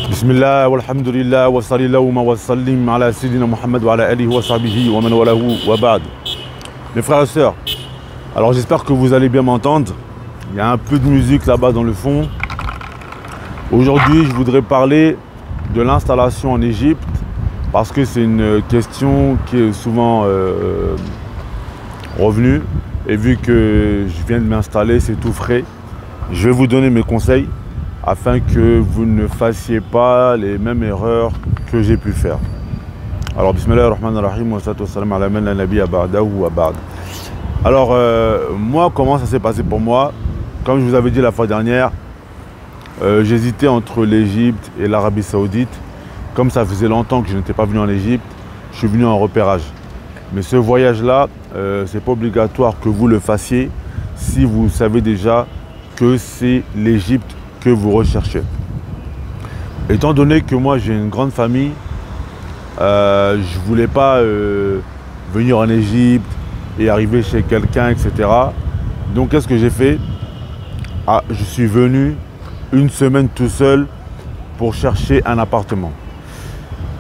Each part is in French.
Bismillah, walhamdulillah, wa sallallahu wa sallim ala sayyidina Muhammad wa ala alihi wa sahbihi wa man walahu wa ba'd. Mes frères et sœurs, alors j'espère que vous allez bien m'entendre. Il y a un peu de musique là-bas dans le fond. Aujourd'hui, je voudrais parler de l'installation en Égypte parce que c'est une question qui est souvent revenue. Et vu que je viens de m'installer, c'est tout frais, je vais vous donner mes conseils afin que vous ne fassiez pas les mêmes erreurs que j'ai pu faire. Alors, bismillahirrahmanirrahim, wa salatu wa salam ala man la nabiyya ba'dahu wa ba'd. Alors, moi, comment ça s'est passé pour moi? Comme je vous avais dit la fois dernière, j'hésitais entre l'Égypte et l'Arabie Saoudite. Comme ça faisait longtemps que je n'étais pas venu en Égypte, je suis venu en repérage. Mais ce voyage-là, c'est pas obligatoire que vous le fassiez si vous savez déjà que c'est l'Égypte que vous recherchez. Étant donné que moi j'ai une grande famille, je voulais pas venir en Égypte et arriver chez quelqu'un, etc. Donc qu'est-ce que j'ai fait? Je suis venu une semaine tout seul pour chercher un appartement.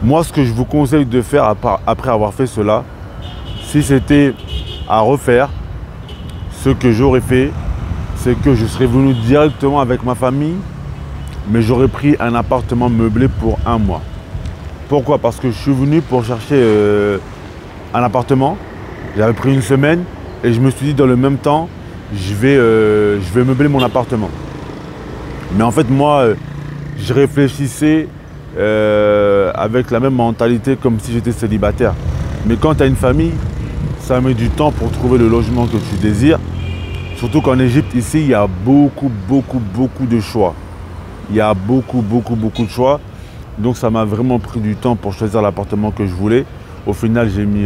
Moi, ce que je vous conseille de faire après avoir fait cela, si c'était à refaire, ce que j'aurais fait, c'est que je serais venu directement avec ma famille, mais j'aurais pris un appartement meublé pour un mois. Pourquoi? Parce que je suis venu pour chercher un appartement, j'avais pris une semaine et je me suis dit dans le même temps, je vais meubler mon appartement. Mais en fait, moi, je réfléchissais avec la même mentalité comme si j'étais célibataire. Mais quand tu as une famille, ça met du temps pour trouver le logement que tu désires. Surtout qu'en Égypte, ici, il y a beaucoup de choix. Il y a beaucoup de choix. Donc ça m'a vraiment pris du temps pour choisir l'appartement que je voulais. Au final, j'ai mis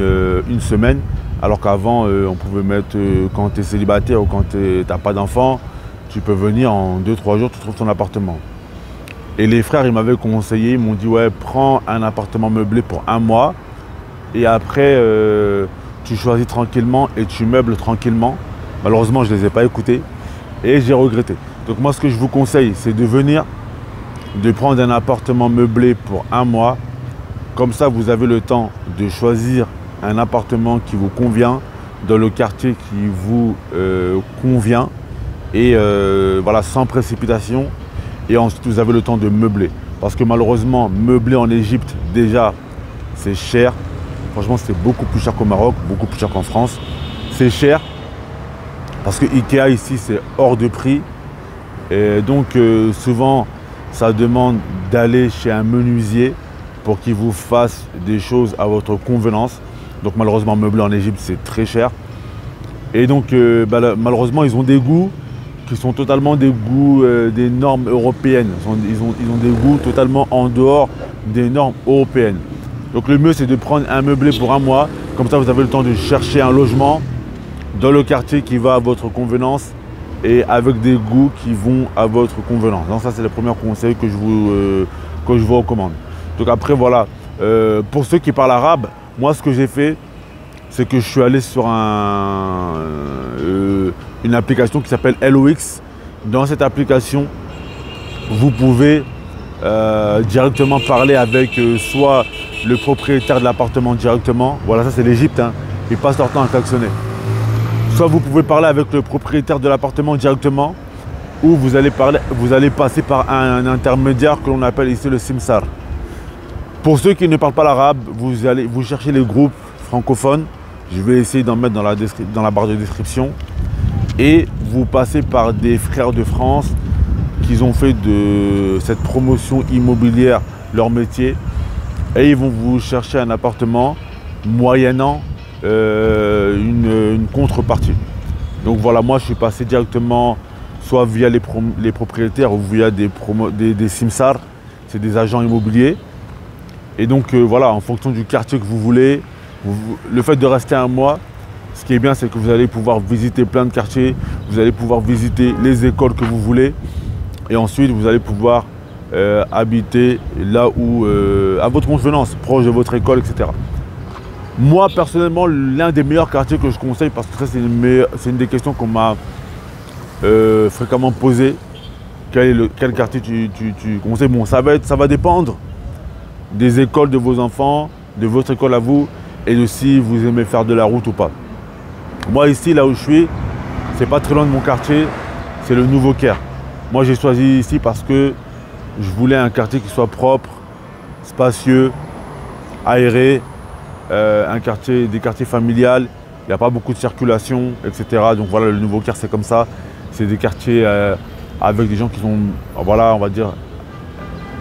une semaine. Alors qu'avant, on pouvait mettre, quand tu es célibataire ou quand tu n'as pas d'enfant, tu peux venir en 2-3 jours, tu trouves ton appartement. Et les frères, ils m'avaient conseillé, ils m'ont dit, ouais, prends un appartement meublé pour un mois. Et après, tu choisis tranquillement et tu meubles tranquillement. Malheureusement, je ne les ai pas écoutés et j'ai regretté. Donc moi, ce que je vous conseille, c'est de venir, de prendre un appartement meublé pour un mois. Comme ça, vous avez le temps de choisir un appartement qui vous convient, dans le quartier qui vous convient. Et voilà, sans précipitation. Et ensuite, vous avez le temps de meubler. Parce que malheureusement, meubler en Égypte, déjà, c'est cher. Franchement, c'est beaucoup plus cher qu'au Maroc, beaucoup plus cher qu'en France. C'est cher. Parce que Ikea ici c'est hors de prix et donc souvent ça demande d'aller chez un menuisier pour qu'il vous fasse des choses à votre convenance. Donc malheureusement meubler en Égypte c'est très cher et donc malheureusement ils ont des goûts qui sont totalement des goûts des normes européennes. Ils ont des goûts totalement en dehors des normes européennes. Donc le mieux c'est de prendre un meublé pour un mois, comme ça vous avez le temps de chercher un logement dans le quartier qui va à votre convenance et avec des goûts qui vont à votre convenance. Donc ça c'est le premier conseil que je vous recommande. Donc après voilà, pour ceux qui parlent arabe, moi ce que j'ai fait, c'est que je suis allé sur une application qui s'appelle LOX. Dans cette application, vous pouvez directement parler avec soit le propriétaire de l'appartement directement, voilà ça c'est l'Égypte, hein, ils passent leur temps à klaxonner. Soit vous pouvez parler avec le propriétaire de l'appartement directement, ou vous allez passer par un intermédiaire que l'on appelle ici le simsar. Pour ceux qui ne parlent pas l'arabe, vous cherchez les groupes francophones. Je vais essayer d'en mettre dans la barre de description. Et vous passez par des frères de France qui ont fait de cette promotion immobilière leur métier. Et ils vont vous chercher un appartement moyennant une contrepartie. Donc voilà, moi je suis passé directement soit via les propriétaires ou via des simsar, c'est des agents immobiliers. Et donc voilà, en fonction du quartier que vous voulez, le fait de rester un mois, ce qui est bien c'est que vous allez pouvoir visiter plein de quartiers, vous allez pouvoir visiter les écoles que vous voulez et ensuite vous allez pouvoir habiter là où, à votre convenance, proche de votre école, etc. Moi, personnellement, l'un des meilleurs quartiers que je conseille, parce que ça, c'est une des questions qu'on m'a fréquemment posées, quel quartier tu conseilles. Bon, ça va dépendre des écoles de vos enfants, de votre école à vous, et de si vous aimez faire de la route ou pas. Moi ici, là où je suis, c'est pas très loin de mon quartier, c'est le Nouveau Caire. Moi j'ai choisi ici parce que je voulais un quartier qui soit propre, spacieux, aéré, des quartiers familiales, il n'y a pas beaucoup de circulation, etc. Donc voilà, le Nouveau Caire c'est comme ça, c'est des quartiers avec des gens qui ont, voilà, on va dire,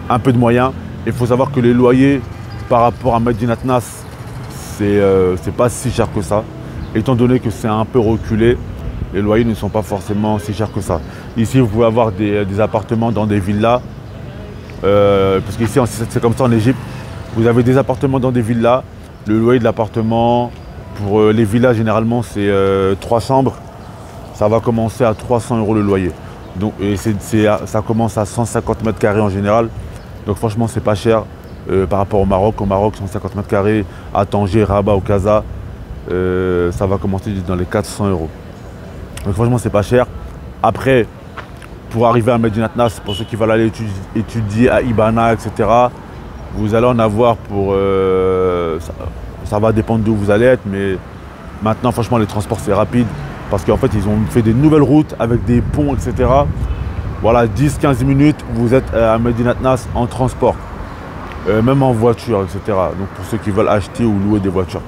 un peu de moyens. Il faut savoir que les loyers par rapport à Medinat Nas, c'est pas si cher que ça. Étant donné que c'est un peu reculé, les loyers ne sont pas forcément si chers que ça. Ici, vous pouvez avoir des appartements dans des villas, parce qu'ici, c'est comme ça en Égypte. Vous avez des appartements dans des villas. Le loyer de l'appartement, pour les villas, généralement, c'est 3 chambres. Ça va commencer à 300 € le loyer. Donc, ça commence à 150 mètres carrés en général. Donc franchement, c'est pas cher par rapport au Maroc. Au Maroc, 150 mètres carrés, à Tanger, Rabat ou Casa, ça va commencer dans les 400 €. Donc franchement, c'est pas cher. Après, pour arriver à Medinat Nas, pour ceux qui veulent aller étudier à Ibana, etc., vous allez en avoir pour... ça va dépendre d'où vous allez être, mais maintenant, franchement, les transports, c'est rapide. Parce qu'en fait, ils ont fait des nouvelles routes avec des ponts, etc. Voilà, 10-15 minutes, vous êtes à Medinat Nas en transport. Même en voiture, etc. Donc pour ceux qui veulent acheter ou louer des voitures.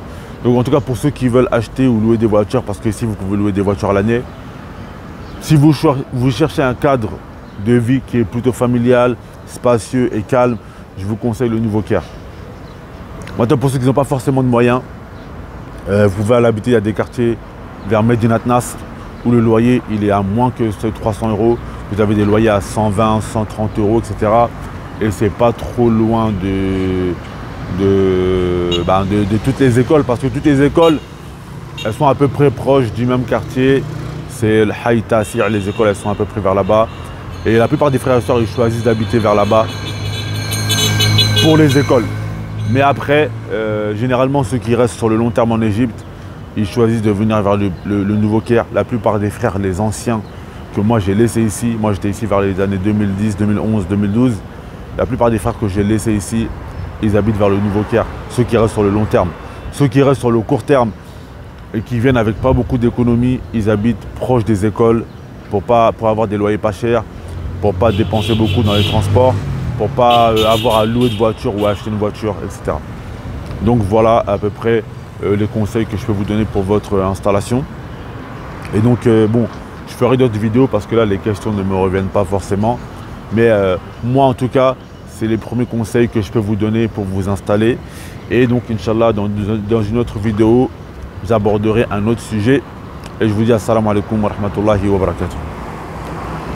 Donc en tout cas, pour ceux qui veulent acheter ou louer des voitures, parce que ici, vous pouvez louer des voitures à l'année. Si vous cherchez un cadre de vie qui est plutôt familial, spacieux et calme, je vous conseille le Nouveau Caire. Maintenant, pour ceux qui n'ont pas forcément de moyens, vous pouvez aller habiter, il y a des quartiers vers Medinat Nas où le loyer il est à moins que 300 €. Vous avez des loyers à 120, 130 €, etc. Et c'est pas trop loin de toutes les écoles, parce que toutes les écoles, elles sont à peu près proches du même quartier. C'est le Haï Tassir, les écoles, elles sont à peu près vers là-bas. Et la plupart des frères et sœurs, ils choisissent d'habiter vers là-bas pour les écoles. Mais après, généralement, ceux qui restent sur le long terme en Égypte, ils choisissent de venir vers le Nouveau Caire. La plupart des frères, les anciens, que moi j'ai laissés ici, moi j'étais ici vers les années 2010, 2011, 2012. La plupart des frères que j'ai laissés ici, ils habitent vers le Nouveau Caire. Ceux qui restent sur le long terme. Ceux qui restent sur le court terme et qui viennent avec pas beaucoup d'économies, ils habitent proche des écoles pour avoir des loyers pas chers, pour pas dépenser beaucoup dans les transports, pour pas avoir à louer de voiture ou à acheter une voiture, etc. Donc voilà à peu près les conseils que je peux vous donner pour votre installation. Et donc bon, je ferai d'autres vidéos parce que là les questions ne me reviennent pas forcément. Mais moi en tout cas, c'est les premiers conseils que je peux vous donner pour vous installer. Et donc Inch'Allah, dans une autre vidéo, j'aborderai un autre sujet. Et je vous dis assalamu alaikum wa rahmatullahi wa barakatuh.